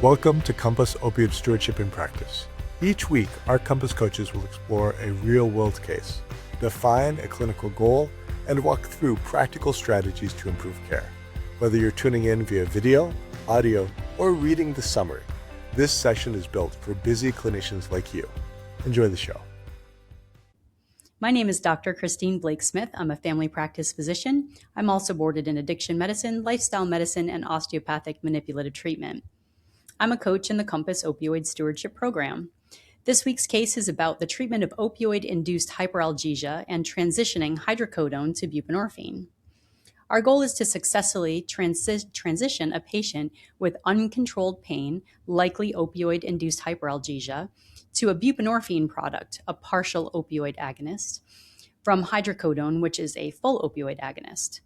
Welcome to Compass Opioid Stewardship in Practice. Each week, our Compass coaches will explore a real-world case, define a clinical goal, and walk through practical strategies to improve care. Whether you're tuning in via video, audio, or reading the summary, this session is built for busy clinicians like you. Enjoy the show. My name is Dr. Christine Blake-Smith. I'm a family practice physician. I'm also boarded in addiction medicine, lifestyle medicine, and osteopathic manipulative treatment. I'm a coach in the Compass Opioid Stewardship Program. This week's case is about the treatment of opioid-induced hyperalgesia and transitioning hydrocodone to buprenorphine. Our goal is to successfully transition a patient with uncontrolled pain, likely opioid-induced hyperalgesia, to a buprenorphine product, a partial opioid agonist, from hydrocodone, which is a full opioid agonist.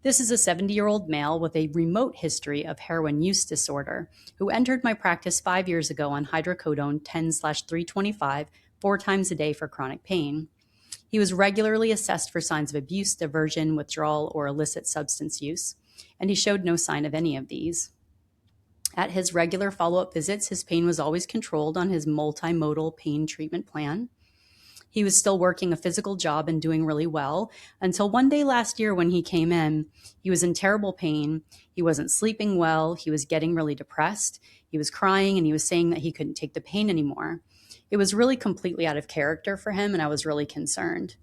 This is a 70-year-old male with a remote history of heroin use disorder who entered my practice 5 years ago on hydrocodone 10/325 4 times a day for chronic pain. He was regularly assessed for signs of abuse, diversion, withdrawal, or illicit substance use, and he showed no sign of any of these. At his regular follow-up visits, his pain was always controlled on his multimodal pain treatment plan. He was still working a physical job and doing really well until one day last year when he came in. He was in terrible pain. He wasn't sleeping well. He was getting really depressed. He was crying and he was saying that he couldn't take the pain anymore. It was really completely out of character for him, and I was really concerned.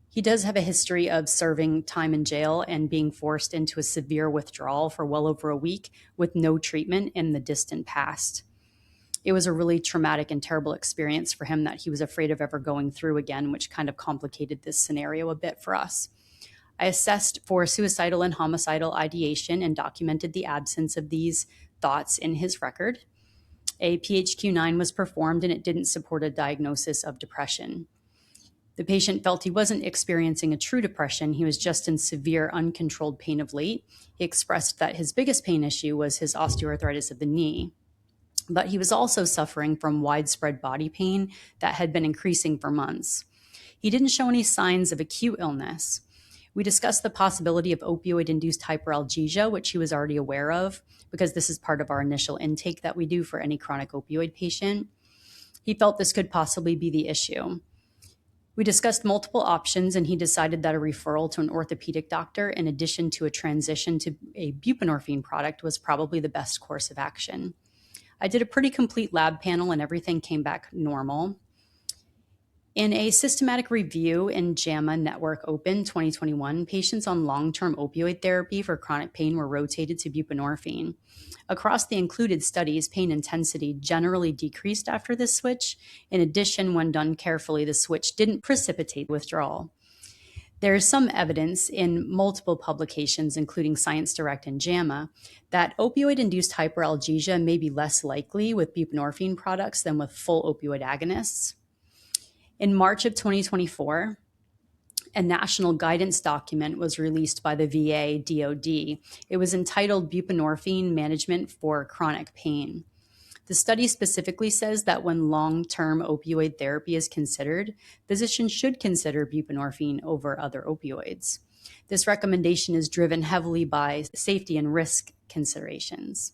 He does have a history of serving time in jail and being forced into a severe withdrawal for well over a week with no treatment in the distant past. It was a really traumatic and terrible experience for him that he was afraid of ever going through again, which kind of complicated this scenario a bit for us. I assessed for suicidal and homicidal ideation and documented the absence of these thoughts in his record. A PHQ-9 was performed and it didn't support a diagnosis of depression. The patient felt he wasn't experiencing a true depression. He was just in severe, uncontrolled pain of late. He expressed that his biggest pain issue was his osteoarthritis of the knee. But he was also suffering from widespread body pain that had been increasing for months. He didn't show any signs of acute illness. We discussed the possibility of opioid-induced hyperalgesia, which he was already aware of, because this is part of our initial intake that we do for any chronic opioid patient. He felt this could possibly be the issue. We discussed multiple options, and he decided that a referral to an orthopedic doctor in addition to a transition to a buprenorphine product was probably the best course of action. I did a pretty complete lab panel and everything came back normal. In a systematic review in JAMA Network Open 2021, patients on long-term opioid therapy for chronic pain were rotated to buprenorphine. Across the included studies, pain intensity generally decreased after this switch. In addition, when done carefully, the switch didn't precipitate withdrawal. There is some evidence in multiple publications, including Science Direct and JAMA, that opioid-induced hyperalgesia may be less likely with buprenorphine products than with full opioid agonists. In March of 2024, a national guidance document was released by the VA DoD. It was entitled Buprenorphine Management for Chronic Pain. The study specifically says that when long-term opioid therapy is considered, physicians should consider buprenorphine over other opioids. This recommendation is driven heavily by safety and risk considerations.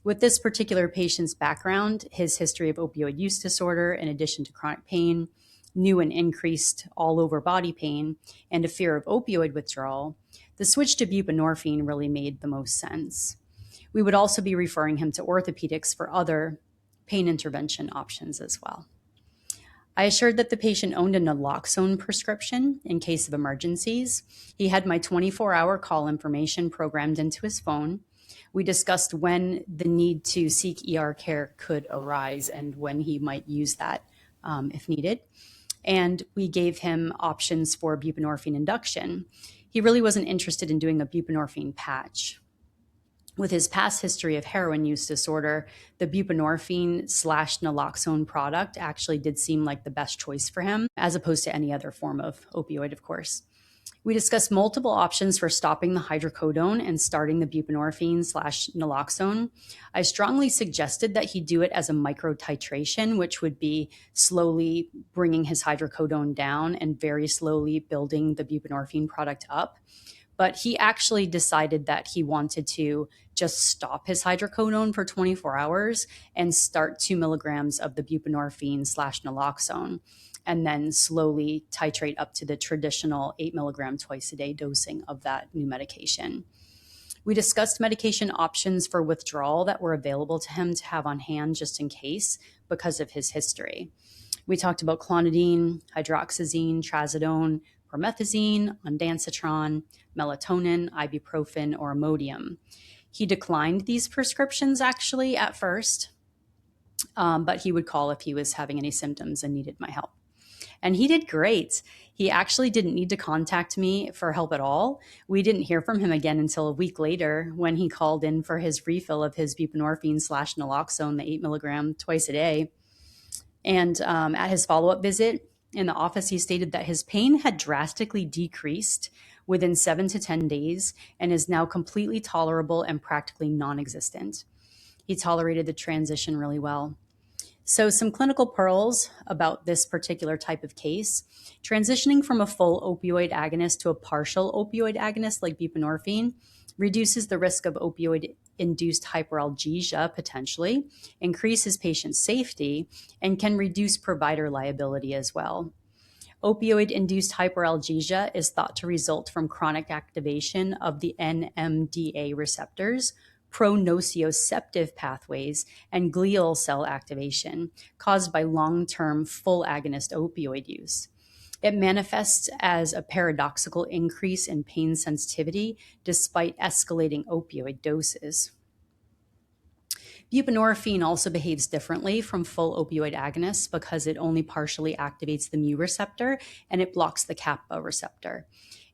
With this particular patient's background, his history of opioid use disorder, in addition to chronic pain, new and increased all-over body pain, and a fear of opioid withdrawal, the switch to buprenorphine really made the most sense. We would also be referring him to orthopedics for other pain intervention options as well. I assured that the patient owned a naloxone prescription in case of emergencies. He had my 24-hour call information programmed into his phone. We discussed when the need to seek ER care could arise and when he might use that if needed. And we gave him options for buprenorphine induction. He really wasn't interested in doing a buprenorphine patch. With his past history of heroin use disorder, the buprenorphine/naloxone product actually did seem like the best choice for him, as opposed to any other form of opioid, of course. We discussed multiple options for stopping the hydrocodone and starting the buprenorphine/naloxone. I strongly suggested that he do it as a micro-titration, which would be slowly bringing his hydrocodone down and very slowly building the buprenorphine product up. But he actually decided that he wanted to just stop his hydrocodone for 24 hours and start 2 milligrams of the buprenorphine/naloxone, and then slowly titrate up to the traditional 8 milligram twice a day dosing of that new medication. We discussed medication options for withdrawal that were available to him to have on hand just in case because of his history. We talked about clonidine, hydroxyzine, trazodone, promethazine, ondansetron, melatonin, ibuprofen, or Imodium. He declined these prescriptions actually at first, but he would call if he was having any symptoms and needed my help. And he did great. He actually didn't need to contact me for help at all. We didn't hear from him again until a week later when he called in for his refill of his buprenorphine/naloxone, the 8 milligram twice a day. And at his follow-up visit in the office, he stated that his pain had drastically decreased within 7 to 10 days and is now completely tolerable and practically non-existent. He tolerated the transition really well. So some clinical pearls about this particular type of case. Transitioning from a full opioid agonist to a partial opioid agonist like buprenorphine reduces the risk of opioid-induced hyperalgesia potentially, increases patient safety, and can reduce provider liability as well. Opioid-induced hyperalgesia is thought to result from chronic activation of the NMDA receptors, pronocioceptive pathways, and glial cell activation caused by long-term full agonist opioid use. It manifests as a paradoxical increase in pain sensitivity despite escalating opioid doses. Buprenorphine also behaves differently from full opioid agonists because it only partially activates the mu receptor and it blocks the kappa receptor.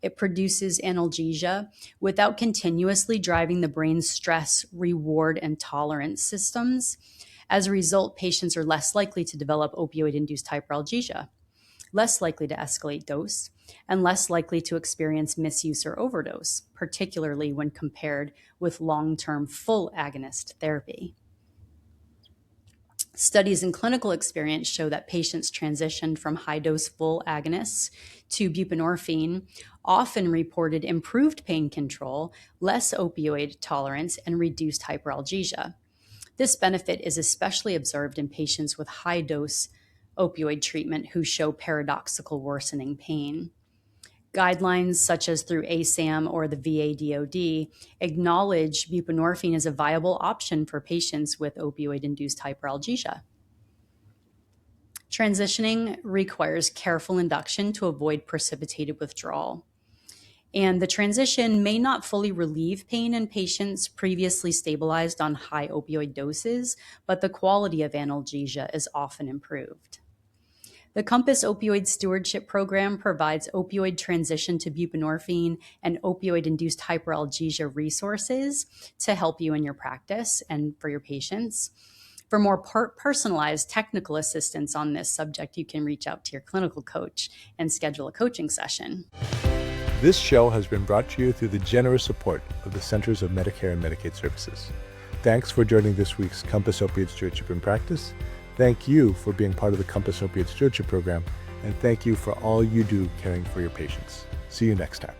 It produces analgesia without continuously driving the brain's stress, reward, and tolerance systems. As a result, patients are less likely to develop opioid-induced hyperalgesia, less likely to escalate dose, and less likely to experience misuse or overdose, particularly when compared with long-term full agonist therapy. Studies in clinical experience show that patients transitioned from high-dose full agonists to buprenorphine often reported improved pain control, less opioid tolerance, and reduced hyperalgesia. This benefit is especially observed in patients with high-dose opioid treatment who show paradoxical worsening pain. Guidelines such as through ASAM or the VA/DoD acknowledge buprenorphine as a viable option for patients with opioid-induced hyperalgesia. Transitioning requires careful induction to avoid precipitated withdrawal. And the transition may not fully relieve pain in patients previously stabilized on high opioid doses, but the quality of analgesia is often improved. The Compass Opioid Stewardship Program provides opioid transition to buprenorphine and opioid-induced hyperalgesia resources to help you in your practice and for your patients. For more personalized technical assistance on this subject, you can reach out to your clinical coach and schedule a coaching session. This show has been brought to you through the generous support of the Centers of Medicare and Medicaid Services. Thanks for joining this week's Compass Opioid Stewardship in Practice. Thank you for being part of the Compass Opioid Stewardship Program, and thank you for all you do caring for your patients. See you next time.